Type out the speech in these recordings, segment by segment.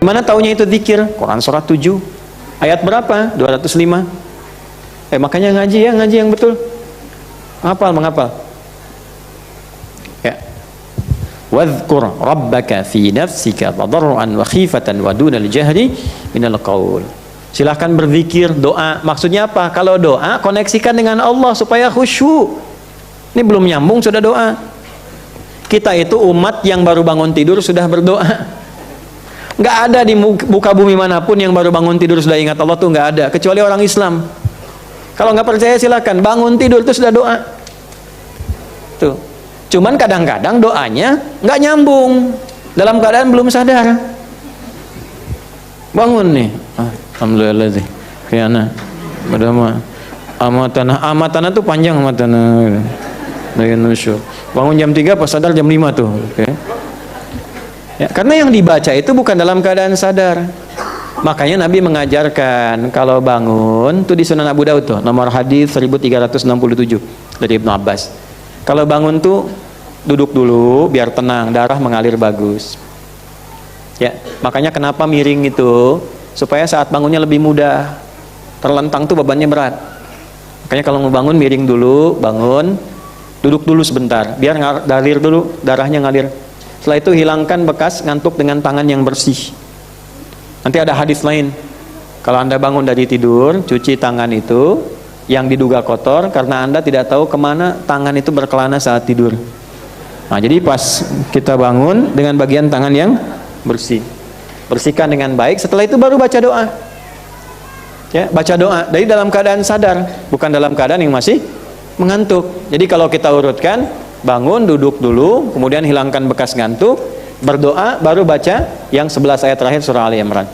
Mana taunya itu zikir? Quran surat 7. Ayat berapa? 205. Makanya ngaji ya, ngaji yang betul. Menghafal. Ya. Wadhkur rabbaka fi nafsika tadarruan wa khifatan wa dunal jahri minal qaul. Silahkan berzikir, doa. Maksudnya apa? Kalau doa, koneksikan dengan Allah supaya khusyuk. Ini belum nyambung sudah doa. Kita itu umat yang baru bangun tidur sudah berdoa. Nggak ada di muka bumi manapun yang baru bangun tidur sudah ingat Allah, tuh nggak ada, kecuali orang Islam. Kalau nggak percaya silakan, bangun tidur itu sudah doa. Tuh. Cuman kadang-kadang doanya nggak nyambung, dalam keadaan belum sadar. Bangun nih, alhamdulillah sih, kayaknya udah mah amatanah tuh panjang amatanah. Bangun jam 3 pas sadar jam 5 tuh. Okay. Ya, karena yang dibaca itu bukan dalam keadaan sadar. Makanya Nabi mengajarkan kalau bangun tuh di Sunan Abu Daud tuh, nomor hadis 1367 dari Ibnu Abbas. Kalau bangun tuh duduk dulu biar tenang, darah mengalir bagus. Ya, makanya kenapa miring itu supaya saat bangunnya lebih mudah. Terlentang tuh bebannya berat. Makanya kalau mau bangun miring dulu, bangun, duduk dulu sebentar, biar ngalir dulu, darahnya ngalir. Setelah itu hilangkan bekas ngantuk dengan tangan yang bersih. Nanti ada hadis lain. Kalau Anda bangun dari tidur, cuci tangan itu yang diduga kotor karena Anda tidak tahu kemana tangan itu berkelana saat tidur. Nah, jadi pas kita bangun dengan bagian tangan yang bersih, bersihkan dengan baik. Setelah itu baru baca doa. Ya, baca doa dari dalam keadaan sadar, bukan dalam keadaan yang masih mengantuk. Jadi kalau kita urutkan, bangun, duduk dulu, kemudian hilangkan bekas ngantuk, berdoa, baru baca yang 11 ayat terakhir surah Ali Imran.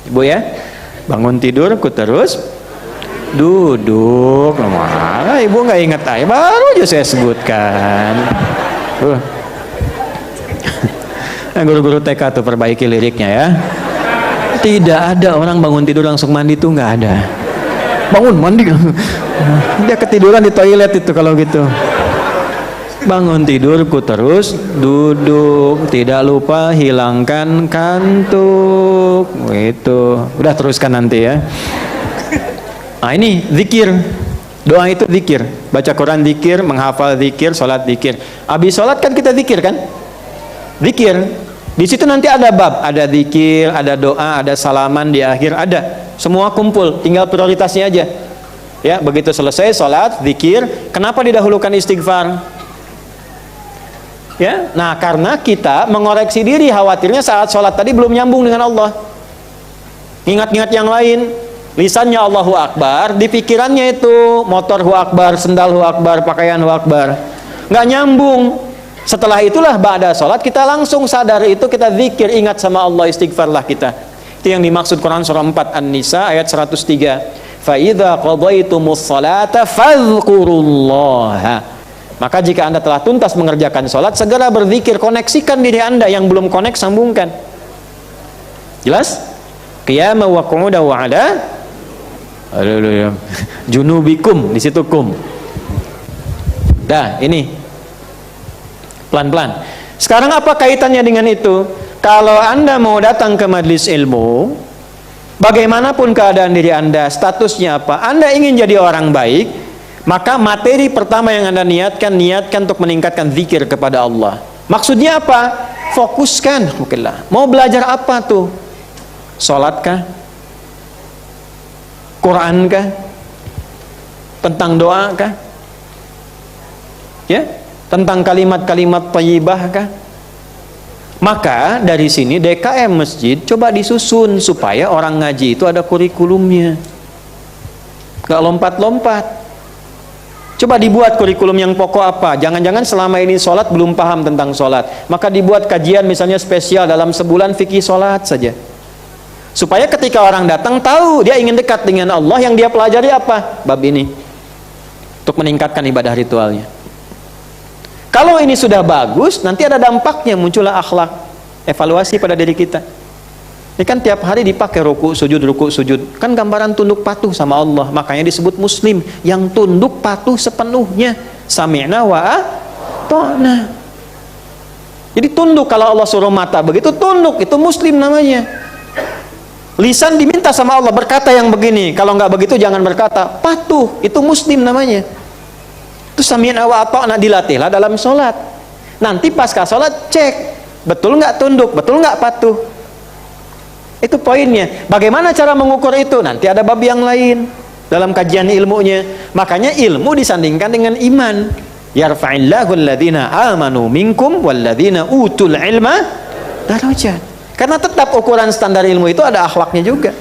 Ibu ya, bangun tidur, terus duduk. Mana ibu nggak ingat aja, baru aja saya sebutkan. Guru-guru TK tuh perbaiki liriknya ya. Tidak ada orang bangun tidur langsung mandi tuh, nggak ada. Bangun mandi, dia ketiduran di toilet itu kalau gitu. Bangun tidurku terus duduk, tidak lupa hilangkan kantuk. Itu udah teruskan nanti ya. Nah ini zikir, doa itu zikir, baca Quran zikir, menghafal zikir, sholat zikir. Habis sholat kan kita zikir kan, zikir. Di situ nanti ada bab, ada zikir, ada doa, ada salaman di akhir, ada. Semua kumpul, tinggal prioritasnya aja. Ya, begitu selesai sholat, zikir. Kenapa didahulukan istighfar? Ya, nah karena kita mengoreksi diri, khawatirnya saat sholat tadi belum nyambung dengan Allah. Ingat-ingat yang lain, lisannya Allahu Akbar, di pikirannya itu motor Hu Akbar, sendal Hu Akbar, pakaian Hu Akbar, nggak nyambung. Setelah itulah ba'da sholat kita langsung sadar itu, kita zikir, ingat sama Allah, istighfarlah kita. Itu yang dimaksud Quran surah 4 An-Nisa ayat 103. Fa idza qadaytumus sholata fadhkurullaha. Maka jika Anda telah tuntas mengerjakan sholat, segera berzikir, koneksikan diri Anda. Yang belum konek, sambungkan. Jelas? Qiyama wa qu'uda wa ala junubikum, di situ kum. Dah, ini pelan-pelan. Sekarang apa kaitannya dengan itu? Kalau Anda mau datang ke majelis ilmu, bagaimanapun keadaan diri Anda, statusnya apa, Anda ingin jadi orang baik, maka materi pertama yang Anda niatkan untuk meningkatkan zikir kepada Allah. Maksudnya apa? Fokuskan. Mau belajar apa tuh? Sholatkah? Qurankah? Tentang doakah? Ya? Tentang kalimat-kalimat thayyibah kah? Maka dari sini DKM masjid coba disusun supaya orang ngaji itu ada kurikulumnya, gak lompat-lompat. Coba dibuat kurikulum yang pokok apa. Jangan-jangan selama ini sholat belum paham tentang sholat, maka dibuat kajian misalnya spesial dalam sebulan fikih sholat saja, supaya ketika orang datang tahu dia ingin dekat dengan Allah, yang dia pelajari apa? Bab ini, untuk meningkatkan ibadah ritualnya. Kalau ini sudah bagus, nanti ada dampaknya, muncullah akhlak, evaluasi pada diri kita. Ini kan tiap hari dipakai ruku sujud, kan gambaran tunduk patuh sama Allah. Makanya disebut muslim, yang tunduk patuh sepenuhnya. Sami'na wa ata'na. Jadi tunduk, kalau Allah suruh mata begitu tunduk, itu muslim namanya. Lisan diminta sama Allah berkata yang begini, kalau nggak begitu jangan berkata. Patuh, itu muslim namanya. Itu sami'na wa ata'na, dilatihlah dalam sholat. Nanti pasca sholat cek, betul nggak tunduk, betul nggak patuh. Itu poinnya. Bagaimana cara mengukur itu? Nanti ada bab yang lain dalam kajian ilmunya. Makanya ilmu disandingkan dengan iman. Yarfa'illahu alladhina amanu minkum walladhina utul ilma darajat. Karena tetap ukuran standar ilmu itu ada akhlaknya juga.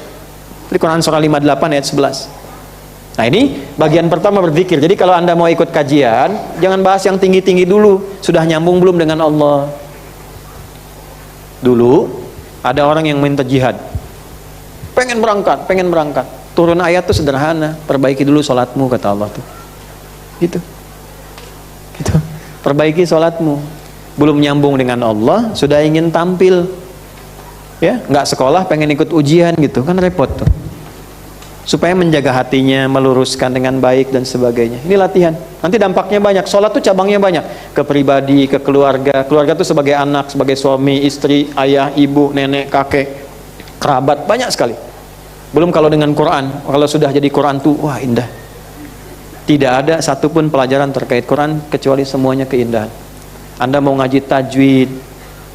Di Quran surah 58 ayat 11. Nah, ini bagian pertama berzikir. Jadi kalau Anda mau ikut kajian, jangan bahas yang tinggi-tinggi dulu. Sudah nyambung belum dengan Allah? Dulu ada orang yang minta jihad. Pengen berangkat. Turun ayat tuh sederhana, perbaiki dulu sholatmu, kata Allah tuh. Gitu. Perbaiki sholatmu. Belum nyambung dengan Allah, sudah ingin tampil. Ya, nggak sekolah pengen ikut ujian gitu, kan repot tuh. Supaya menjaga hatinya, meluruskan dengan baik dan sebagainya. Ini latihan. Nanti dampaknya banyak. Sholat tuh cabangnya banyak. Ke pribadi, ke keluarga. Keluarga tuh sebagai anak, sebagai suami, istri, ayah, ibu, nenek, kakek, kerabat, banyak sekali. Belum kalau dengan Quran. Kalau sudah jadi Quran tuh, wah indah. Tidak ada satupun pelajaran terkait Quran kecuali semuanya keindahan. Anda mau ngaji tajwid,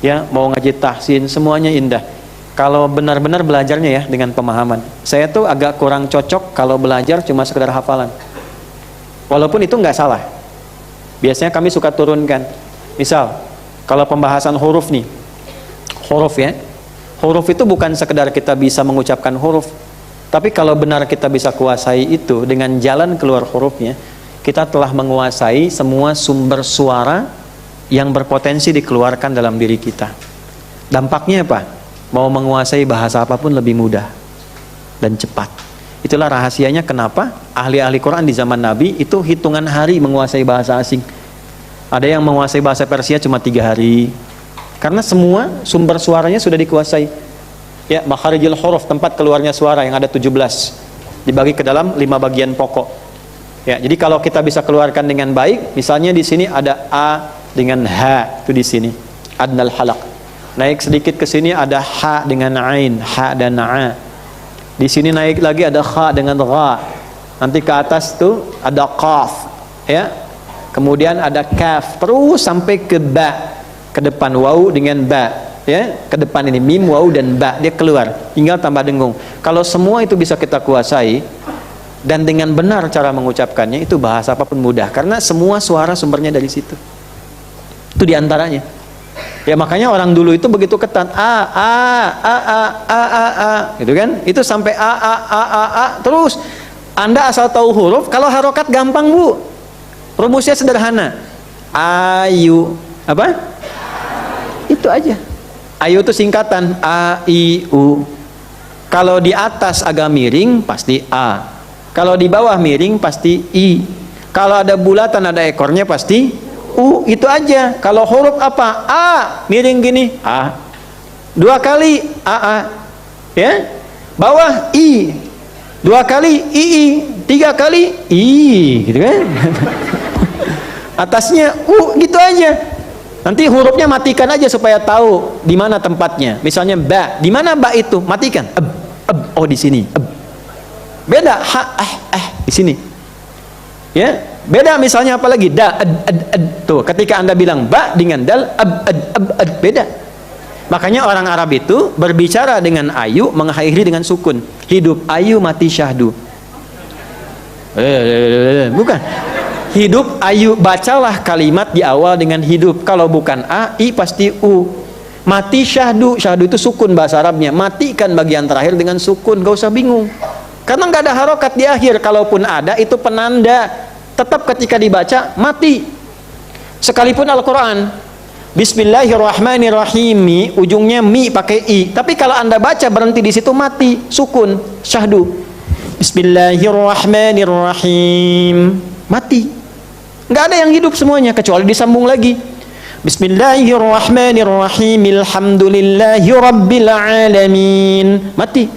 ya, mau ngaji tahsin, semuanya indah. Kalau benar-benar belajarnya ya dengan pemahaman. Saya tuh agak kurang cocok kalau belajar cuma sekedar hafalan. Walaupun itu nggak salah. Biasanya kami suka turunkan. Misal, kalau pembahasan huruf nih, huruf ya, huruf itu bukan sekedar kita bisa mengucapkan huruf, tapi kalau benar kita bisa kuasai itu dengan jalan keluar hurufnya, kita telah menguasai semua sumber suara yang berpotensi dikeluarkan dalam diri kita. Dampaknya apa? Mau menguasai bahasa apapun lebih mudah dan cepat. Itulah rahasianya kenapa ahli-ahli Quran di zaman Nabi itu hitungan hari menguasai bahasa asing. Ada yang menguasai bahasa Persia cuma 3 hari. Karena semua sumber suaranya sudah dikuasai. Ya, makharijul huruf, tempat keluarnya suara yang ada 17. Dibagi ke dalam 5 bagian pokok. Ya, jadi kalau kita bisa keluarkan dengan baik, misalnya di sini ada A dengan H, itu di sini adnal halaq. Naik sedikit ke sini ada H dengan Ain, H dan A. Di sini naik lagi ada Kha dengan Gha. Nanti ke atas tuh ada Qaf, ya. Kemudian ada Kaf, terus sampai ke Ba. Ke depan Waw dengan Ba, ya. Ke depan ini Mim, Waw dan Ba, dia keluar. Tinggal tambah dengung. Kalau semua itu bisa kita kuasai dan dengan benar cara mengucapkannya, itu bahasa apapun mudah karena semua suara sumbernya dari situ. Itu diantaranya. Ya makanya orang dulu itu begitu ketat a gitu kan, itu sampai a terus. Anda asal tahu huruf, kalau harokat gampang Bu, rumusnya sederhana. Ayu apa? Itu aja. Ayu itu singkatan a i u. Kalau di atas agak miring pasti a, kalau di bawah miring pasti i, kalau ada bulatan ada ekornya pasti U. Itu aja. Kalau huruf apa? A miring gini, A. 2 kali A, ya. Bawah I. 2 kali I. 3 kali I, gitu kan? Atasnya U, gitu aja. Nanti hurufnya matikan aja supaya tahu di mana tempatnya. Misalnya ba, di mana ba itu? Matikan. Oh di sini. Beda ha di sini. Ya. Beda misalnya apalagi da tuh ketika Anda bilang ba dengan dal beda. Makanya orang Arab itu berbicara dengan ayu mengakhiri dengan sukun. Hidup ayu mati syahdu. Bukan. Hidup ayu, bacalah kalimat di awal dengan hidup. Kalau bukan a, i pasti u. Mati syahdu, syahdu itu sukun bahasa Arabnya. Matikan bagian terakhir dengan sukun, gak usah bingung. Karena nggak ada harokat di akhir. Kalaupun ada itu penanda. Tetap ketika dibaca mati. Sekalipun Al-Quran Bismillahirrahmanirrahim, ujungnya mi pakai i, tapi kalau Anda baca berhenti di situ mati, sukun, syahdu. Bismillahirrahmanirrahim, mati. Nggak ada yang hidup semuanya kecuali disambung lagi. Bismillahirrahmanirrahim, alhamdulillahirabbil alamin, mati.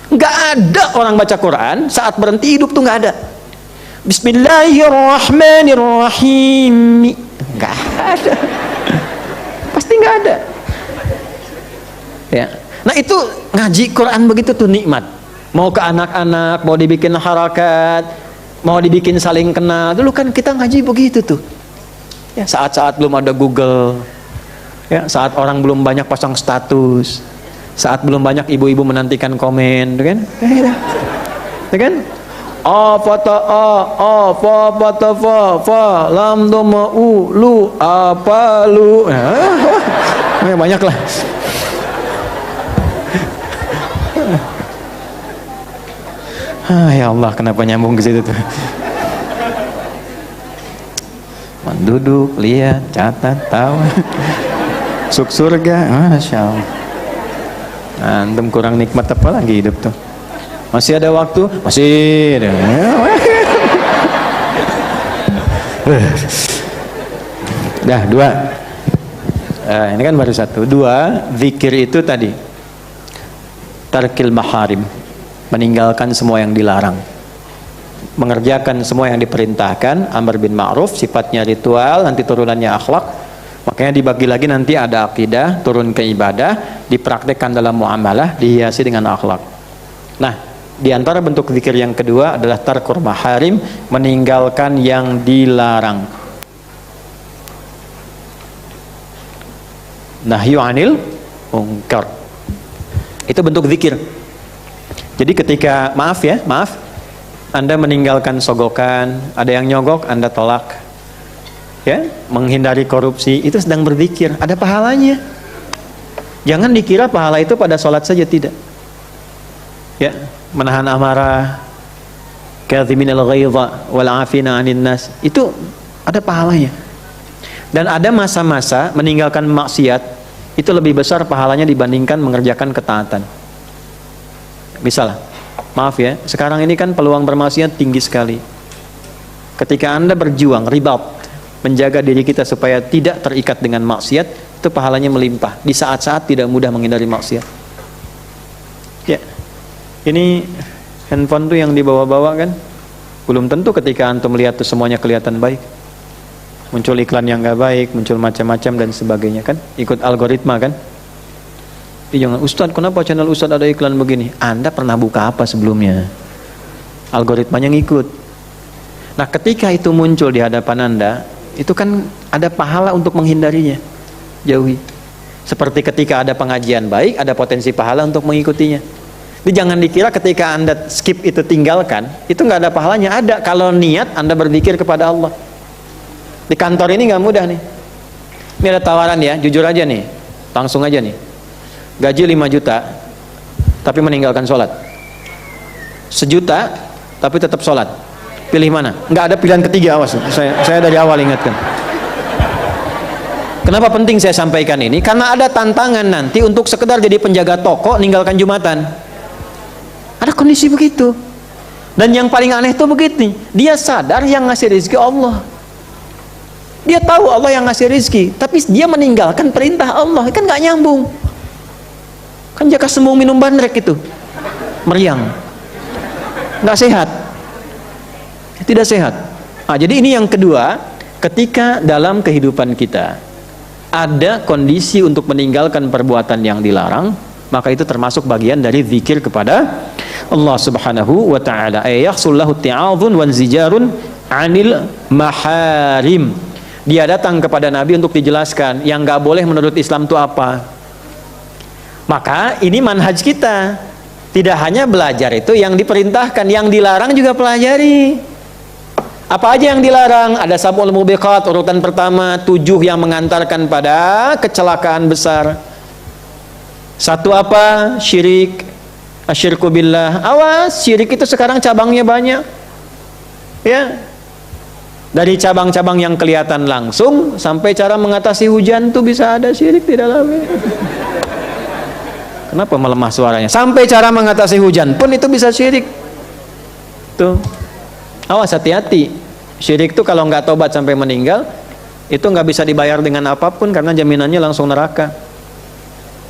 Nggak ada orang baca Quran saat berhenti hidup tuh nggak ada. Bismillahirrahmanirrahim, nggak ada, pasti nggak ada. Ya, Nah itu ngaji Quran begitu tuh nikmat. Mau ke anak-anak, mau dibikin harakat, mau dibikin saling kenal. Dulu kan kita ngaji begitu tuh. Ya, saat-saat belum ada Google, ya, saat orang belum banyak pasang status, saat belum banyak ibu-ibu menantikan komen, kan? Ya kan? Foto foto lam doma lu apa lu, ya, banyak lah. Ya Allah, kenapa nyambung ke situ tuh? Duduk, lihat, catat, tahu. Suk surga, Masya Allah. Antum kurang nikmat apa lagi hidup tuh? Masih ada waktu? Masih ada. Dah, 2. Ini kan baru 1. 2, zikir itu tadi tarkil maharim, meninggalkan semua yang dilarang, mengerjakan semua yang diperintahkan, amar bin ma'ruf, sifatnya ritual, nanti turunannya akhlak. Makanya dibagi lagi, nanti ada akidah, turun ke ibadah, dipraktekkan dalam muamalah, dihiasi dengan akhlak. Nah, di antara bentuk zikir yang kedua adalah tarkur maharim, meninggalkan yang dilarang. Nahyu anil munkar, itu bentuk zikir. Jadi ketika, maaf, Anda meninggalkan sogokan, ada yang nyogok, Anda tolak, ya, menghindari korupsi, itu sedang berzikir, ada pahalanya. Jangan dikira pahala itu pada sholat saja, tidak. Ya, menahan amarah, kadhiminal ghaidha wal afina 'anil nas, itu ada pahalanya. Dan ada masa-masa meninggalkan maksiat itu lebih besar pahalanya dibandingkan mengerjakan ketaatan. Misal, maaf ya, sekarang ini kan peluang bermaksiat tinggi sekali. Ketika Anda berjuang, ribat, menjaga diri kita supaya tidak terikat dengan maksiat, itu pahalanya melimpah di saat-saat tidak mudah menghindari maksiat. Ya, ini handphone tuh yang dibawa-bawa kan, belum tentu ketika antum melihat tuh semuanya kelihatan baik. Muncul iklan yang nggak baik, muncul macam-macam dan sebagainya kan, ikut algoritma kan. Jangan, Ustadz, kenapa channel Ustadz ada iklan begini? Anda pernah buka apa sebelumnya? Algoritmanya ngikut. Nah, ketika itu muncul di hadapan Anda, itu kan ada pahala untuk menghindarinya. Jauhi. Seperti ketika ada pengajian baik, ada potensi pahala untuk mengikutinya. Jadi jangan dikira ketika Anda skip itu, tinggalkan, itu nggak ada pahalanya. Ada kalau niat Anda berzikir kepada Allah. Di kantor ini nggak mudah nih. Ini ada tawaran ya, jujur aja nih, langsung aja nih. Gaji 5 juta tapi meninggalkan sholat, 1 juta tapi tetap sholat, pilih mana? Nggak ada pilihan ketiga, awas, saya dari awal ingatkan. Kenapa penting saya sampaikan ini? Karena ada tantangan nanti untuk sekedar jadi penjaga toko, ninggalkan Jumatan. Ada kondisi begitu. Dan yang paling aneh itu begitu, dia sadar yang ngasih rezeki Allah, dia tahu Allah yang ngasih rezeki, tapi dia meninggalkan perintah Allah, kan nggak nyambung. Kan jaka semua minum bandrek itu, meriang, nggak sehat, tidak sehat. Nah, jadi ini yang kedua, ketika dalam kehidupan kita ada kondisi untuk meninggalkan perbuatan yang dilarang, maka itu termasuk bagian dari zikir kepada Allah Subhanahu wa Ta'ala. Yahsullahu ti'adhun wan zijarun 'anil maharim. Dia datang kepada Nabi untuk dijelaskan yang nggak boleh menurut Islam itu apa. Maka ini manhaj kita, tidak hanya belajar itu yang diperintahkan, yang dilarang juga pelajari. Apa aja yang dilarang? Ada sab'ul mubiqat, urutan pertama, 7 yang mengantarkan pada kecelakaan besar. 1 apa? Syirik, asyirku billah. Awas, syirik itu sekarang cabangnya banyak, ya, dari cabang-cabang yang kelihatan langsung sampai cara mengatasi hujan tuh bisa ada syirik di dalamnya. Kenapa melemah suaranya? Sampai cara mengatasi hujan pun itu bisa syirik. Tuh, awas, hati-hati. Syirik tuh kalau nggak tobat sampai meninggal, itu nggak bisa dibayar dengan apapun karena jaminannya langsung neraka.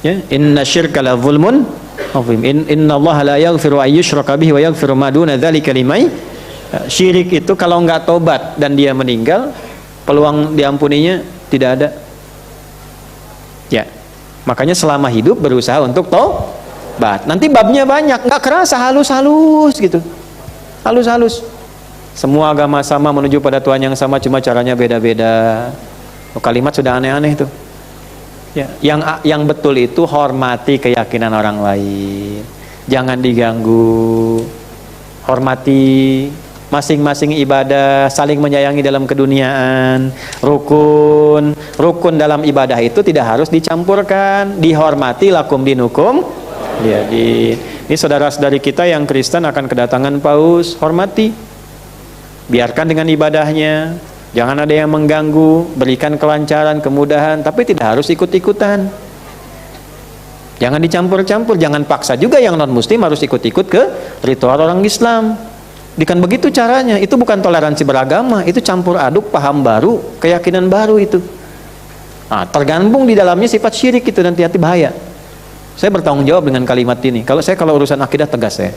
Ya, inna syirka la zulmun azim. Inna Allah la yaghfiru an yushraka bihi wa yaghfiru ma duna dzalika liman. Syirik itu kalau nggak tobat dan dia meninggal, peluang diampuninya tidak ada. Ya. Makanya selama hidup berusaha untuk tobat. Nanti babnya banyak, nggak kerasa, halus-halus gitu. Halus-halus. Semua agama sama menuju pada Tuhan yang sama, cuma caranya beda-beda. Kalimat sudah aneh-aneh tuh. Ya, yang betul itu hormati keyakinan orang lain. Jangan diganggu. Hormati masing-masing ibadah, saling menyayangi dalam keduniaan. Rukun dalam ibadah itu tidak harus dicampurkan. Dihormati, lakum dinukum. Jadi, ini saudara-saudari kita yang Kristen akan kedatangan paus, hormati. Biarkan dengan ibadahnya. Jangan ada yang mengganggu, berikan kelancaran, kemudahan, tapi tidak harus ikut-ikutan. Jangan dicampur-campur, jangan paksa juga yang non-muslim harus ikut-ikut ke ritual orang Islam. Bukan begitu caranya, itu bukan toleransi beragama, itu campur aduk paham baru, keyakinan baru itu. Nah, tergabung di dalamnya sifat syirik itu, nanti hati bahaya. Saya bertanggung jawab dengan kalimat ini. Kalau urusan akidah tegas saya.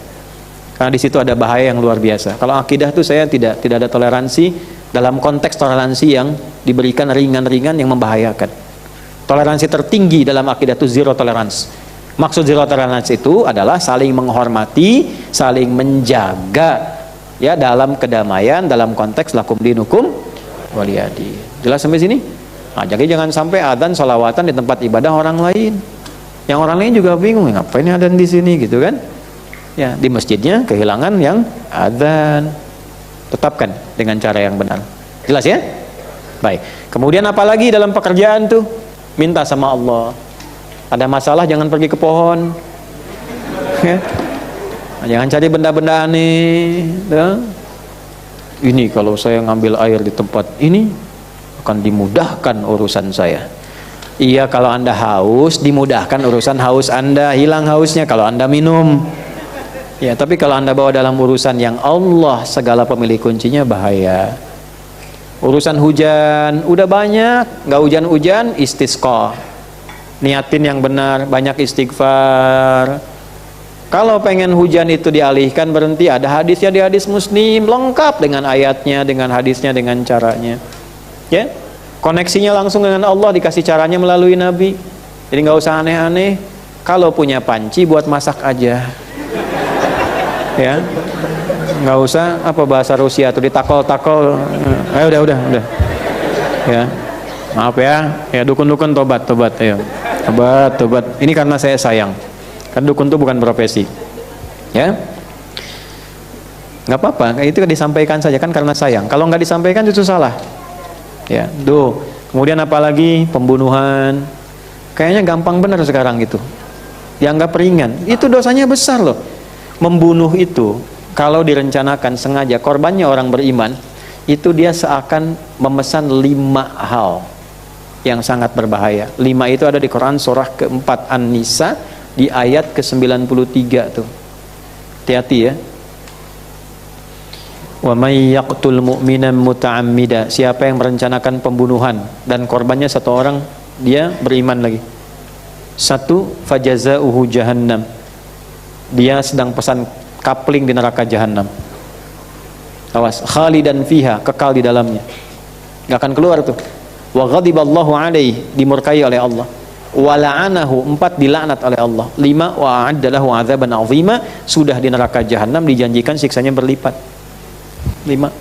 Karena di situ ada bahaya yang luar biasa. Kalau akidah itu saya tidak ada toleransi dalam konteks toleransi yang diberikan ringan-ringan yang membahayakan. Toleransi tertinggi dalam akidah itu zero tolerance. Maksud zero tolerance itu adalah saling menghormati, saling menjaga ya dalam kedamaian, dalam konteks lakum dinukum waliyadi. Jelas sampai sini? Nah, jadi jangan sampai adzan sholawatan di tempat ibadah orang lain. Yang orang lain juga bingung, ngapain adzan di sini gitu kan? Ya, di masjidnya kehilangan yang adzan. Tetapkan dengan cara yang benar. Jelas ya? Baik. Kemudian apalagi dalam pekerjaan tuh? Minta sama Allah. Ada masalah jangan pergi ke pohon. Ya. Jangan cari benda-benda aneh. Ya. Ini kalau saya ngambil air di tempat ini akan dimudahkan urusan saya. Iya, kalau Anda haus, dimudahkan urusan haus Anda, hilang hausnya kalau Anda minum. Ya, tapi kalau Anda bawa dalam urusan yang Allah segala pemilik kuncinya, bahaya. Urusan hujan, udah banyak, nggak hujan-hujan, istisqa. Niatin yang benar, banyak istighfar. Kalau pengen hujan itu dialihkan, berhenti, ada hadisnya di hadis Muslim, lengkap dengan ayatnya, dengan hadisnya, dengan caranya. Ya, koneksinya langsung dengan Allah, dikasih caranya melalui Nabi. Jadi nggak usah aneh-aneh. Kalau punya panci, buat masak aja. Ya, nggak usah apa bahasa Rusia tuh ditakol-takol. Udah. Ya, maaf ya dukun-dukun tobat, ayo, tobat. Ini karena saya sayang. Kan dukun tuh bukan profesi. Ya, nggak apa-apa, itu disampaikan saja kan karena sayang. Kalau nggak disampaikan itu salah. Ya, kemudian apalagi pembunuhan, kayaknya gampang benar sekarang gitu. Dianggap ringan, itu dosanya besar loh. Membunuh itu kalau direncanakan sengaja, korbannya orang beriman, itu dia seakan memesan 5 hal yang sangat berbahaya. 5 itu ada di Quran surah keempat An-Nisa di ayat ke-93 tuh. Hati-hati ya. Wa may yaqtul mu'minan muta'ammida, siapa yang merencanakan pembunuhan dan korbannya satu orang, dia beriman lagi. 1 fajazauhu jahannam, dia sedang pesan kapling di neraka jahanam. Awas, khalidan fiha, kekal di dalamnya, nggak akan keluar tuh. Wa ghadiballahu alaihi, dimurkai oleh Allah. Wa la'anahu, 4 dilaknat oleh Allah. 5 wa a'adda lahu 'adzaban 'azima, sudah di neraka jahanam dijanjikan siksanya berlipat. 5.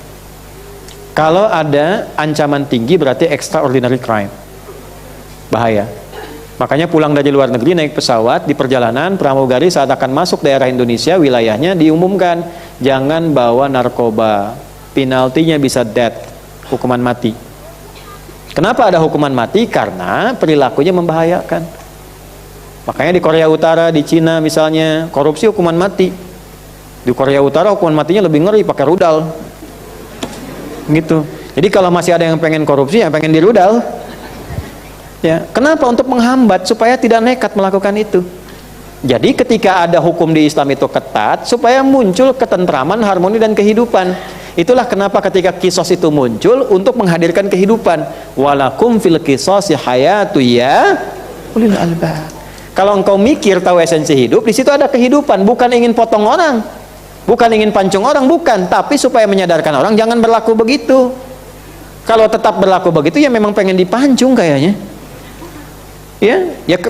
Kalau ada ancaman tinggi berarti extraordinary crime, bahaya. Makanya pulang dari luar negeri naik pesawat, di perjalanan pramugari saat akan masuk daerah Indonesia wilayahnya diumumkan jangan bawa narkoba, penaltinya bisa death, hukuman mati. Kenapa ada hukuman mati? Karena perilakunya membahayakan. Makanya di Korea Utara, di Cina misalnya, korupsi hukuman mati. Di Korea Utara hukuman matinya lebih ngeri, pakai rudal gitu. Jadi kalau masih ada yang pengen korupsi, yang pengen dirudal. Ya, kenapa? Untuk menghambat supaya tidak nekat melakukan itu. Jadi ketika ada hukum di Islam itu ketat supaya muncul ketentraman, harmoni dan kehidupan. Itulah kenapa ketika kisos itu muncul untuk menghadirkan kehidupan. Walakum fil qisasi hayatu ya ulil albab. Kalau engkau mikir tahu esensi hidup, di situ ada kehidupan, bukan ingin potong orang, bukan ingin pancung orang, bukan, tapi supaya menyadarkan orang jangan berlaku begitu. Kalau tetap berlaku begitu ya memang pengen dipancung kayaknya.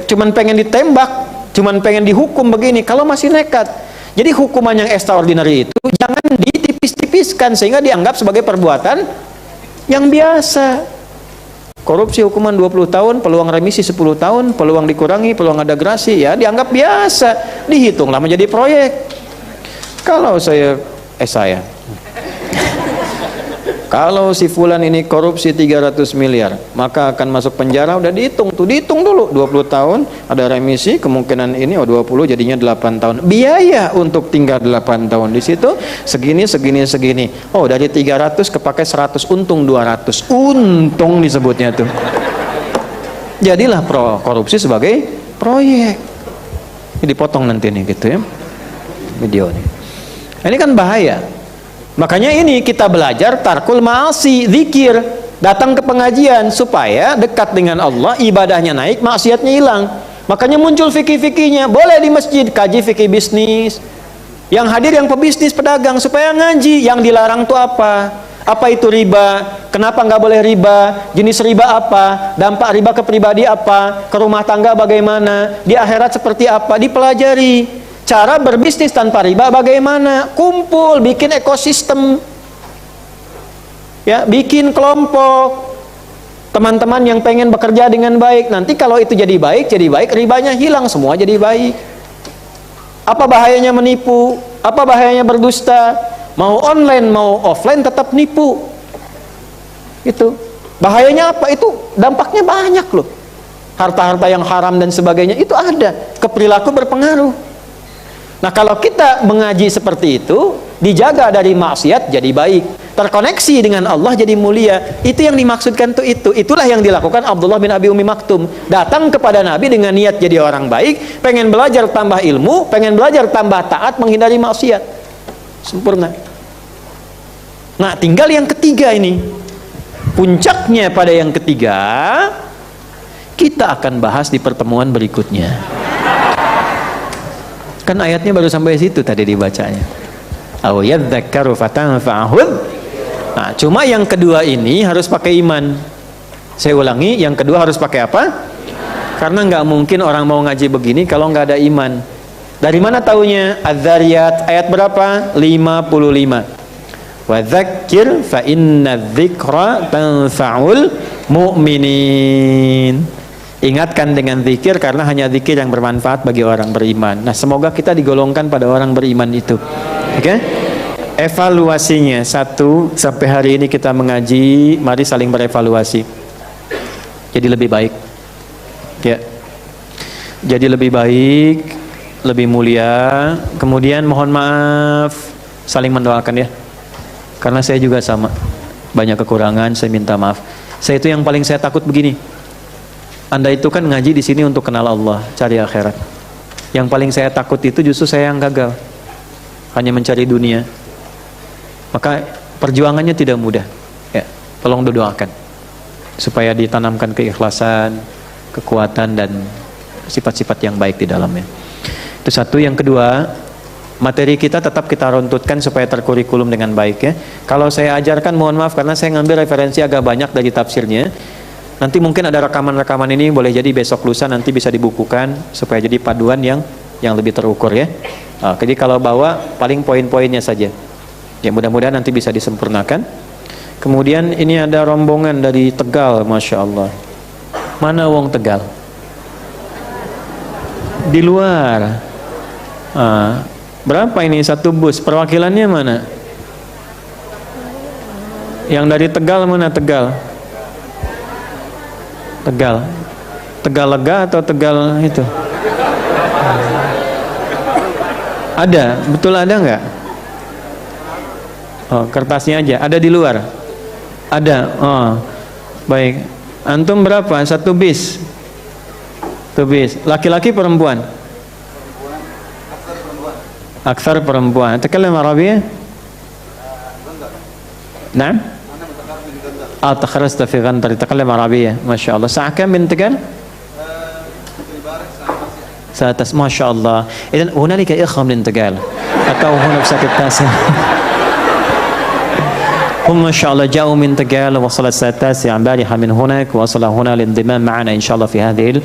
Cuman pengen ditembak, cuman pengen dihukum begini. Kalau masih nekat, jadi hukuman yang extraordinary itu jangan ditipis-tipiskan sehingga dianggap sebagai perbuatan yang biasa. Korupsi hukuman 20 tahun, peluang remisi 10 tahun, peluang dikurangi, peluang ada grasi, ya dianggap biasa, dihitunglah menjadi proyek. Kalau kalau si fulan ini korupsi 300 miliar, maka akan masuk penjara, udah dihitung dulu 20 tahun, ada remisi, kemungkinan ini 20 jadinya 8 tahun. Biaya untuk tinggal 8 tahun di situ segini. Oh, dari 300 kepake 100, untung 200. Untung disebutnya tuh. Jadilah korupsi sebagai proyek. Ini dipotong nanti nih gitu ya. Video nih. Ini kan bahaya. Makanya ini kita belajar tarkul ma'asi, zikir, datang ke pengajian supaya dekat dengan Allah, ibadahnya naik, maksiatnya hilang. Makanya muncul fikih-fikihnya. Boleh di masjid kaji fikih bisnis. Yang hadir yang pebisnis, pedagang, supaya ngaji. Yang dilarang itu apa? Apa itu riba? Kenapa nggak boleh riba? Jenis riba apa? Dampak riba ke pribadi apa? Ke rumah tangga bagaimana? Di akhirat seperti apa? Dipelajari. Cara berbisnis tanpa riba bagaimana? Kumpul, bikin ekosistem, ya, bikin kelompok teman-teman yang pengen bekerja dengan baik. Nanti kalau itu jadi baik, ribanya hilang, semua jadi baik. Apa bahayanya menipu? Apa bahayanya berdusta? Mau online mau offline tetap nipu. Itu bahayanya apa? Itu dampaknya banyak loh. Harta-harta yang haram dan sebagainya itu ada. Keperilaku berpengaruh. Nah, kalau kita mengaji seperti itu, dijaga dari maksiat jadi baik, terkoneksi dengan Allah jadi mulia. Itu yang dimaksudkan tuh itu. Itulah yang dilakukan Abdullah bin Abi Umi Maktum. Datang kepada Nabi dengan niat jadi orang baik, pengen belajar tambah ilmu, pengen belajar tambah taat, menghindari maksiat. Sempurna. Nah, tinggal yang ketiga ini. Puncaknya pada yang ketiga, kita akan bahas di pertemuan berikutnya. Kan ayatnya baru sampai situ tadi dibacanya. Aw yadzakkaru fatanfa'ahud. Nah, cuma yang kedua ini harus pakai iman. Saya ulangi, yang kedua harus pakai apa? Karena nggak mungkin orang mau ngaji begini kalau nggak ada iman. Dari mana taunya? Az-Zariyat ayat berapa? 55. Wa dzakkir fa inna dzikra tanfa'ul mu'minin. Ingatkan dengan zikir karena hanya zikir yang bermanfaat bagi orang beriman. Nah, semoga kita digolongkan pada orang beriman itu. Oke? Evaluasinya 1 sampai hari ini kita mengaji, mari saling berevaluasi. Jadi lebih baik. Ya. Jadi lebih baik, lebih mulia. Kemudian mohon maaf, saling mendoakan ya. Karena saya juga sama. Banyak kekurangan, saya minta maaf. Saya itu yang paling saya takut begini. Anda itu kan ngaji di sini untuk kenal Allah, cari akhirat. Yang paling saya takut itu justru saya yang gagal, hanya mencari dunia. Maka perjuangannya tidak mudah. Ya, tolong doakan supaya ditanamkan keikhlasan, kekuatan dan sifat-sifat yang baik di dalamnya. Itu satu. Yang kedua, materi kita tetap kita runtutkan supaya terkurikulum dengan baik ya. Kalau saya ajarkan, mohon maaf karena saya ngambil referensi agak banyak dari tafsirnya. Nanti mungkin ada rekaman-rekaman ini, boleh jadi besok lusa nanti bisa dibukukan supaya jadi paduan yang lebih terukur ya. Jadi kalau bawa paling poin-poinnya saja. Ya mudah-mudahan nanti bisa disempurnakan. Kemudian ini ada rombongan dari Tegal, Masya Allah. Mana wong Tegal? Di luar. Berapa ini satu bus? Perwakilannya mana? Yang dari Tegal mana Tegal? Tegal Lega atau Tegal itu? Ada, betul ada nggak? Oh, kertasnya aja. Ada di luar? Ada. Oh, baik. Antum berapa? Satu bis? Satu bis. Laki-laki perempuan? Aksar perempuan. Takalam Arabiyah? Nah? تخرجت في غندر تتكلم عربية ما شاء الله. ساعة كم من تقل؟ ما شاء الله. إذن هنالك إخوة من تقال أتوا هنا في الساعة 9. هم ما شاء الله جاءوا من تقال وصل الساعة 9 امبارح من هناك وصل هنا للانضمام معنا إن شاء الله في هذه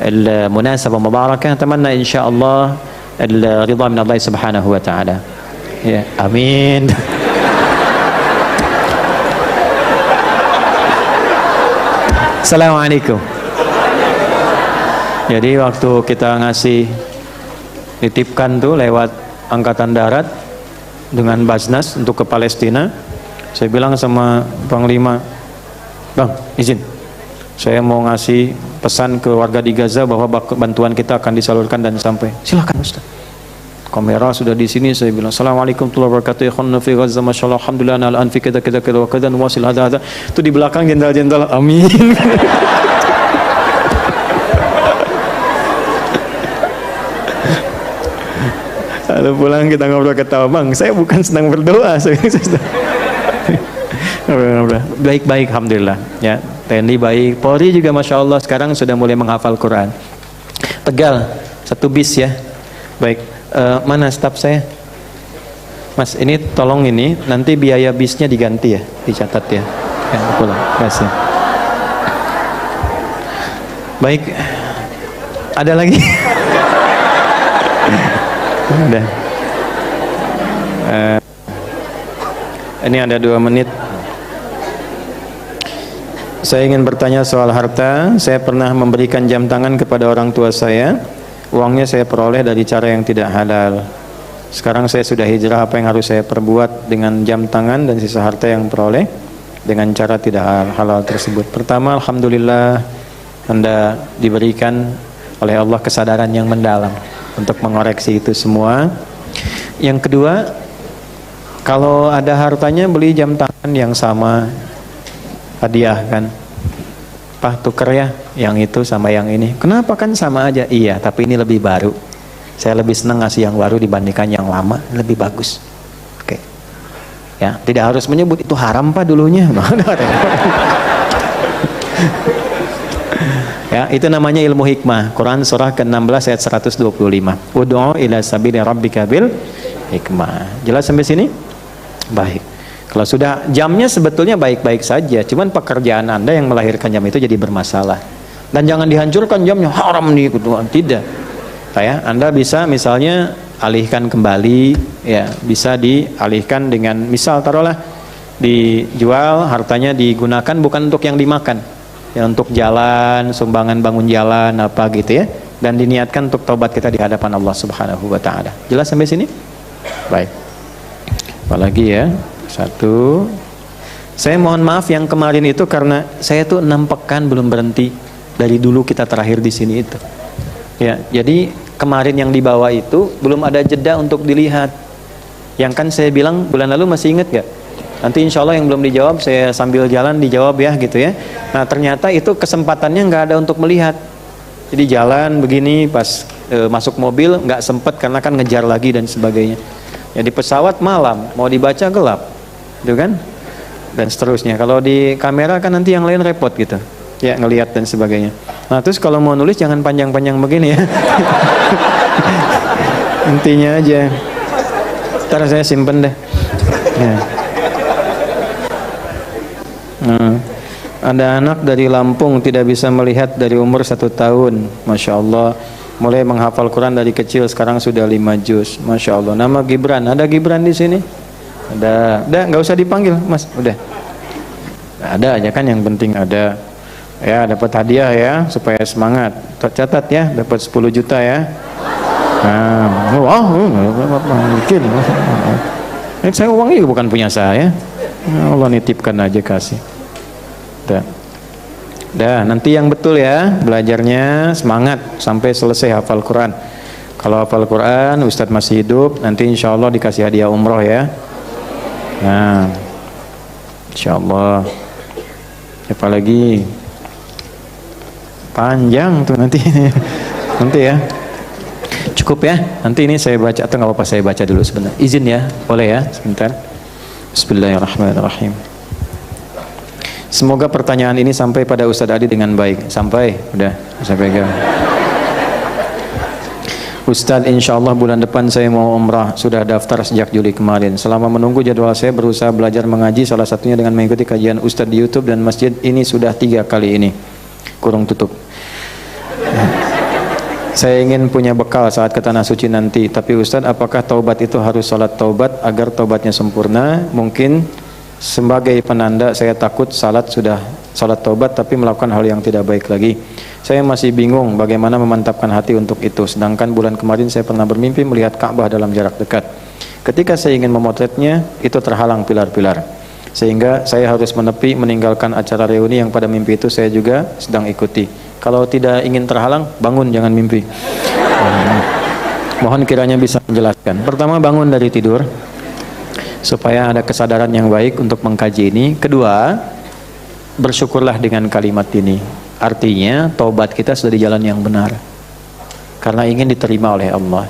المناسبة مباركة. أتمنى إن شاء الله الرضا من الله سبحانه وتعالى. Ya, amin. Assalamualaikum. Jadi waktu kita ngasih titipkan tuh lewat angkatan darat dengan Basnas untuk ke Palestina, saya bilang sama Panglima, Bang, izin, saya mau ngasih pesan ke warga di Gaza bahwa bantuan kita akan disalurkan dan sampai. Silakan Ustaz. Kamera sudah di sini, saya bilang Assalamualaikum warahmatullahi wabarakatuh. Ikhwanna fi Gaza, masyaallah, alhamdulillah, al-an fi kada kada kada wa kada wasil hada. Itu di belakang jenderal-jenderal, amin. Lalu pulang kita ngobrol ketawa, Bang, saya bukan sedang berdoa, baik-baik, alhamdulillah. Ya, TNI baik, Polri juga masya Allah sekarang sudah mulai menghafal Quran. Tegal, 1 bis ya. Baik, mana staf saya? Mas, ini tolong ini nanti biaya bisnya diganti ya, dicatat ya. Ya, pulang, kasih. Baik, ada lagi? Udah. Ini ada 2 menit. Saya ingin bertanya soal harta. Saya pernah memberikan jam tangan kepada orang tua saya. Uangnya saya peroleh dari cara yang tidak halal. Sekarang saya sudah hijrah, apa yang harus saya perbuat dengan jam tangan dan sisa harta yang peroleh dengan cara tidak halal tersebut? Pertama, alhamdulillah Anda diberikan oleh Allah kesadaran yang mendalam untuk mengoreksi itu semua. Yang kedua, kalau ada hartanya beli jam tangan yang sama, hadiah kan, Pak tuker ya yang itu sama yang ini. Kenapa, kan sama aja? Iya, tapi ini lebih baru, saya lebih senang ngasih yang baru dibandingkan yang lama, lebih bagus. Oke. Ya, tidak harus menyebut itu haram Pak dulunya. Ya, itu namanya ilmu hikmah. Quran surah ke-16 ayat 125. Ud'u ila sabili rabbika bil hikmah. Jelas sampai sini? Baik. Kalau sudah jamnya sebetulnya baik-baik saja, cuman pekerjaan Anda yang melahirkan jam itu jadi bermasalah. Dan jangan dihancurkan jamnya, haram nih gitu. Tidak. Ya, Anda bisa misalnya alihkan kembali, ya, bisa dialihkan dengan misal taruhlah dijual, hartanya digunakan bukan untuk yang dimakan. Ya, untuk jalan, sumbangan bangun jalan apa gitu ya, dan diniatkan untuk taubat kita di hadapan Allah Subhanahu wa taala. Jelas sampai sini? Baik. Apalagi ya? 1. Saya mohon maaf yang kemarin itu karena saya tuh 6 pekan belum berhenti dari dulu kita terakhir di sini itu. Ya, jadi kemarin yang dibawa itu belum ada jeda untuk dilihat. Yang kan saya bilang bulan lalu, masih ingat gak? Nanti insya Allah yang belum dijawab saya sambil jalan dijawab ya gitu ya. Nah ternyata itu kesempatannya nggak ada untuk melihat. Jadi jalan begini pas masuk mobil nggak sempet karena kan ngejar lagi dan sebagainya. Ya di pesawat malam mau dibaca gelap, gitu kan? Dan seterusnya. Kalau di kamera kan nanti yang lain repot gitu. Ya ngelihat dan sebagainya. Nah terus kalau mau nulis jangan panjang-panjang begini ya. Intinya aja. Ntar saya simpen deh. Ya. Ada anak dari Lampung tidak bisa melihat dari umur 1 tahun, masya Allah, mulai menghafal Quran dari kecil, sekarang sudah 5 juz, masya Allah. Nama Gibran, ada Gibran di sini? Ada, nggak usah dipanggil, Mas, udah. Ada aja kan, yang penting ada. Ya, dapat hadiah ya, supaya semangat. Catat ya, dapat 10 juta ya. Nah, mungkin. Saya uangnya juga bukan punya saya. Allah nitipkan aja kasih. Dah, nanti yang betul ya, belajarnya semangat sampai selesai hafal Quran. Kalau hafal Quran, Ustadz masih hidup, nanti insya Allah dikasih hadiah umroh ya. Nah, insya Allah. Apalagi panjang tuh nanti, nanti ya. Cukup ya. Nanti ini saya baca atau nggak apa-apa saya baca dulu sebentar. Izin ya, boleh ya, sebentar. Bismillahirrahmanirrahim. Semoga pertanyaan ini sampai pada Ustadz Adi dengan baik. Sampai, udah, saya pegang. Ustadz, insya Allah bulan depan saya mau umrah. Sudah daftar sejak Juli kemarin. Selama menunggu jadwal saya berusaha belajar mengaji. Salah satunya dengan mengikuti kajian Ustadz di YouTube dan masjid ini sudah 3 kali ini. Kurung tutup. Saya ingin punya bekal saat ke tanah suci nanti. Tapi Ustadz, apakah taubat itu harus sholat taubat agar taubatnya sempurna? Mungkin sebagai penanda saya takut sholat taubat tapi melakukan hal yang tidak baik lagi. Saya masih bingung bagaimana memantapkan hati untuk itu. Sedangkan bulan kemarin saya pernah bermimpi melihat Ka'bah dalam jarak dekat. Ketika saya ingin memotretnya, itu terhalang pilar-pilar. Sehingga saya harus menepi meninggalkan acara reuni yang pada mimpi itu saya juga sedang ikuti. Kalau tidak ingin terhalang, bangun, jangan mimpi. Mohon kiranya bisa menjelaskan. Pertama, bangun dari tidur supaya ada kesadaran yang baik untuk mengkaji ini. Kedua, bersyukurlah dengan kalimat ini. Artinya taubat kita sudah di jalan yang benar karena ingin diterima oleh Allah.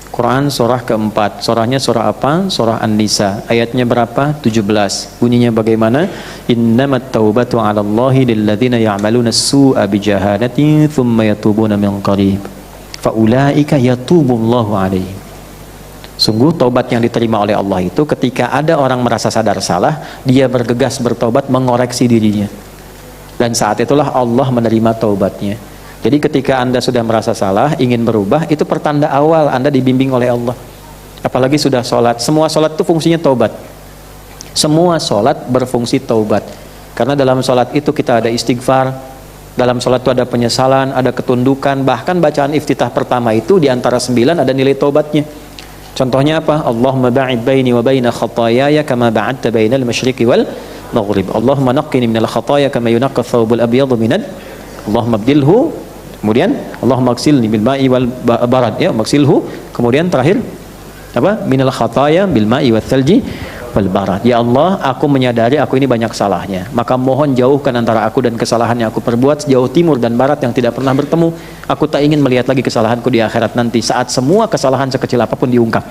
Quran surah keempat, surahnya surah apa? Surah An-Nisa, ayatnya berapa? 17. Bunyinya bagaimana? Innamat taubatu 'ala Allahi lilladzina ya'maluna as-su'a bijahalatin thumma yatubuna min qarib fa ulaika yatubullahu 'alaihim. Sungguh taubat yang diterima oleh Allah itu ketika ada orang merasa sadar salah, dia bergegas bertaubat mengoreksi dirinya. Dan saat itulah Allah menerima taubatnya. Jadi ketika Anda sudah merasa salah, ingin berubah, itu pertanda awal Anda dibimbing oleh Allah. Apalagi sudah sholat. Semua sholat itu fungsinya taubat. Semua sholat berfungsi taubat. Karena dalam sholat itu kita ada istighfar, dalam sholat itu ada penyesalan, ada ketundukan. Bahkan bacaan iftitah pertama itu di antara 9 ada nilai taubatnya. Contohnya apa? Allahumma ba'id baini wa baina khataayaya kama ba'adta bainal masyriqi wal maghrib. Allahumma naqqini minal khataaya kama yunaqqa thawbul abyadu minad. Allahumma abdilhu. Kemudian Allahumma agsilni bil ma'i wal barad, ya, magsilhu. Kemudian terakhir apa? Minal khataaya bil ma'i wal thalji wal barad. Ya Allah, aku menyadari aku ini banyak salahnya. Maka mohon jauhkan antara aku dan kesalahan yang aku perbuat sejauh timur dan barat yang tidak pernah bertemu. Aku tak ingin melihat lagi kesalahanku di akhirat nanti saat semua kesalahan sekecil apapun diungkap.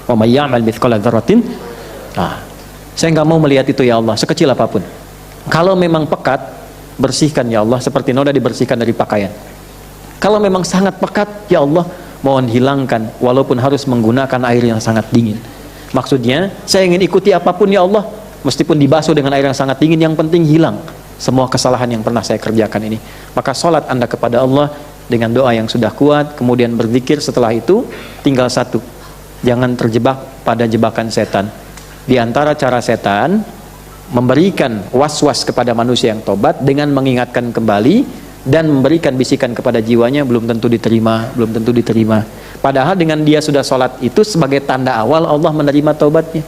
Wa may ya'mal mithqala dzarratin. Saya nggak mau melihat itu ya Allah, sekecil apapun. Kalau memang pekat, bersihkan ya Allah seperti noda dibersihkan dari pakaian. Kalau memang sangat pekat, ya Allah, mohon hilangkan walaupun harus menggunakan air yang sangat dingin. Maksudnya, saya ingin ikuti apapun ya Allah, meskipun dibasuh dengan air yang sangat dingin, yang penting hilang semua kesalahan yang pernah saya kerjakan ini. Maka sholat Anda kepada Allah dengan doa yang sudah kuat, kemudian berzikir. Setelah itu tinggal satu, jangan terjebak pada jebakan setan. Di antara cara setan memberikan was-was kepada manusia yang tobat dengan mengingatkan kembali dan memberikan bisikan kepada jiwanya, belum tentu diterima, belum tentu diterima. Padahal dengan dia sudah sholat itu sebagai tanda awal Allah menerima taubatnya.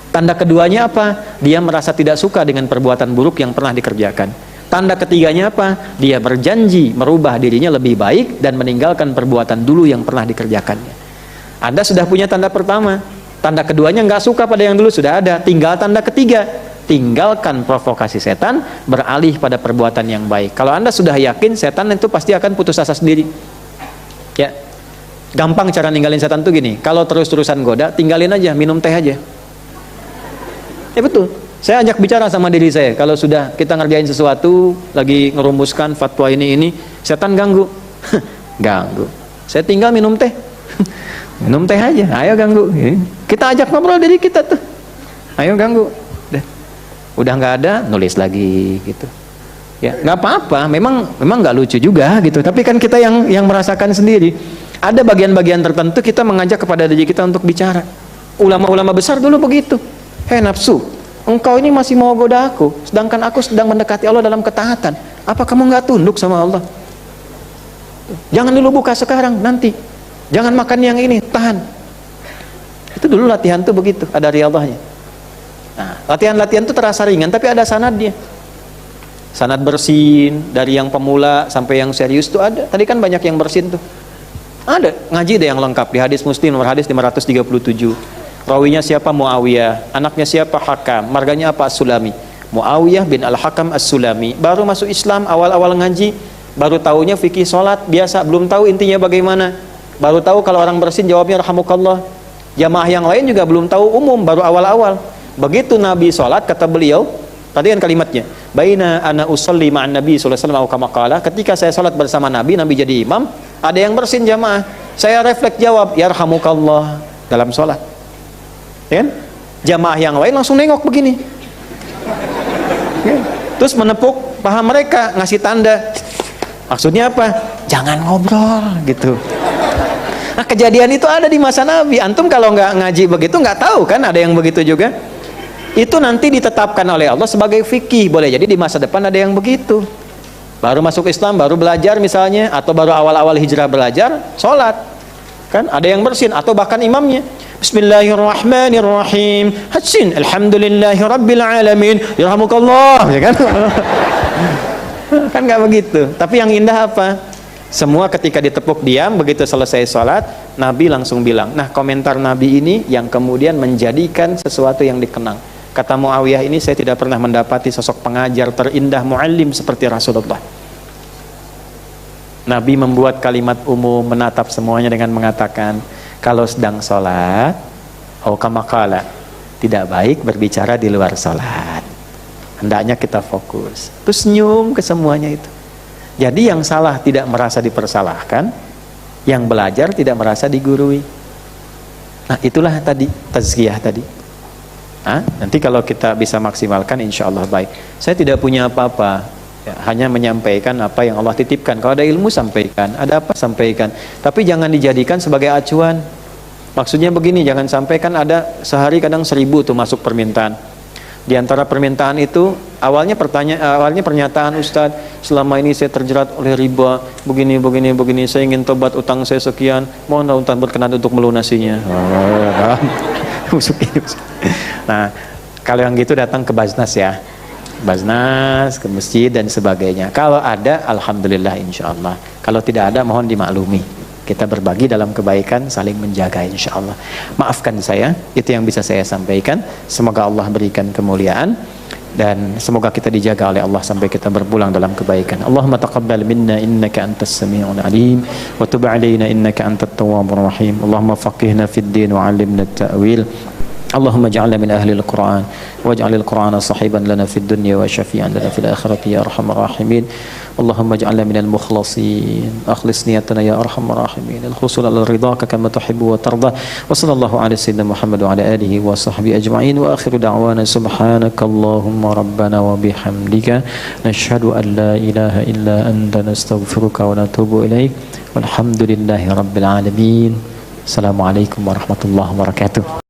Tanda keduanya apa? Dia merasa tidak suka dengan perbuatan buruk yang pernah dikerjakan. Tanda ketiganya apa? Dia berjanji merubah dirinya lebih baik dan meninggalkan perbuatan dulu yang pernah dikerjakannya. Anda sudah punya tanda pertama. Tanda keduanya nggak suka pada yang dulu sudah ada. Tinggal tanda ketiga. Tinggalkan provokasi setan, beralih pada perbuatan yang baik. Kalau Anda sudah yakin, setan itu pasti akan putus asa sendiri. Ya, gampang cara ninggalin setan tuh gini. Kalau terus-terusan goda, tinggalin aja, minum teh aja. Ya betul. Saya ajak bicara sama diri saya. Kalau sudah kita ngerjain sesuatu, lagi ngerumuskan fatwa ini, setan ganggu. Ganggu. Saya tinggal minum teh. Minum teh aja. Ayo ganggu. Kita ajak ngobrol diri kita tuh. Ayo ganggu. Udah nggak ada, nulis lagi gitu. Ya nggak apa-apa, memang nggak lucu juga gitu. Tapi kan kita yang merasakan sendiri. Ada bagian-bagian tertentu kita mengajak kepada diri kita untuk bicara. Ulama-ulama besar dulu begitu. Hei nafsu, engkau ini masih mau goda aku, sedangkan aku sedang mendekati Allah dalam ketaatan. Apa kamu nggak tunduk sama Allah? Jangan dulu buka sekarang, nanti. Jangan makan yang ini, tahan. Itu dulu latihan tuh begitu, ada riyadhahnya. Nah, latihan-latihan itu terasa ringan, tapi ada sanadnya. Sanad bersin, dari yang pemula sampai yang serius itu ada. Tadi kan banyak yang bersin tuh. Ada, ngaji deh yang lengkap di hadis Muslim nomor hadis 537. Rawinya siapa? Muawiyah. Anaknya siapa? Hakam. Marganya apa? As-Sulami. Muawiyah bin Al-Hakam As-Sulami. Baru masuk Islam, awal-awal ngaji, baru taunya fikih sholat biasa, belum tahu intinya bagaimana. Baru tahu kalau orang bersin jawabnya rahamukallah. Jamaah yang lain juga belum tahu umum, baru awal-awal. Begitu Nabi sholat, kata beliau, tadi kan kalimatnya, baina ana usolli ma'an Nabi sallallahu alaihi wasallam, ketika saya sholat bersama Nabi jadi imam, ada yang bersin jamaah. Saya refleks jawab, yarhamukallah, dalam sholat. Ya kan? Jamaah yang lain langsung nengok begini. Ya. Terus menepuk paha mereka, ngasih tanda. Maksudnya apa? Jangan ngobrol gitu. Nah, kejadian itu ada di masa Nabi. Antum kalau nggak ngaji begitu nggak tahu kan ada yang begitu juga. Itu nanti ditetapkan oleh Allah sebagai fikih. Boleh jadi di masa depan ada yang begitu. Baru masuk Islam, baru belajar misalnya, atau baru awal-awal hijrah belajar, sholat. Kan ada yang bersin, atau bahkan imamnya. Bismillahirrahmanirrahim. Hasin, alhamdulillahi rabbil alamin. Yarhamukallah, ya kan? Kan nggak begitu. Tapi yang indah apa? Semua ketika ditepuk diam, begitu selesai sholat, Nabi langsung bilang. Nah, komentar Nabi ini yang kemudian menjadikan sesuatu yang dikenang. Kata Muawiyah ini, saya tidak pernah mendapati sosok pengajar terindah, muallim seperti Rasulullah. Nabi membuat kalimat umum, menatap semuanya dengan mengatakan, kalau sedang sholat, kamakala, tidak baik berbicara di luar sholat. Hendaknya kita fokus. Terus senyum ke semuanya itu. Jadi yang salah tidak merasa dipersalahkan, yang belajar tidak merasa digurui. Nah, itulah tadi tazkiyah tadi. Nanti kalau kita bisa maksimalkan, insya Allah baik. Saya tidak punya apa-apa, ya, hanya menyampaikan apa yang Allah titipkan. Kalau ada ilmu sampaikan, ada apa sampaikan. Tapi jangan dijadikan sebagai acuan. Maksudnya begini, jangan sampai kan ada sehari kadang 1000 tuh masuk permintaan. Di antara permintaan itu awalnya pernyataan, Ustadz, selama ini saya terjerat oleh riba, begini, saya ingin tobat, utang saya sekian, mohon Ustadz berkenan untuk melunasinya. Nah, kalau yang gitu datang ke Baznas ya, Baznas, ke masjid dan sebagainya. Kalau ada, alhamdulillah, insya Allah. Kalau tidak ada, mohon dimaklumi. Kita berbagi dalam kebaikan, saling menjaga, insya Allah. Maafkan saya, itu yang bisa saya sampaikan. Semoga Allah berikan kemuliaan dan semoga kita dijaga oleh Allah sampai kita berpulang dalam kebaikan. Allahumma taqabbal minna innaka antas sami'ul alim wa tub 'alaina innaka antat tawwabur rahim. Allahumma faqihna fid din wa 'allimna at-ta'wil. اللهم اجعلنا من أهل القرآن واجعل القرآن صحيبا لنا في الدنيا وشفيعا لنا في الآخرة يا أرحم الراحمين اللهم اجعلنا من المخلصين أخلص نيتنا يا أرحم الراحمين الحصول على رضاك كما تحب وترضى وصلى الله على سيدنا محمد وعلى آله وصحبه أجمعين وآخر دعوانا سبحانك اللهم ربنا وبحمدك نشهد أن لا إله إلا أنت نستغفرك ونتوب إليك والحمد لله رب العالمين السلام عليكم ورحمة الله وبركاته.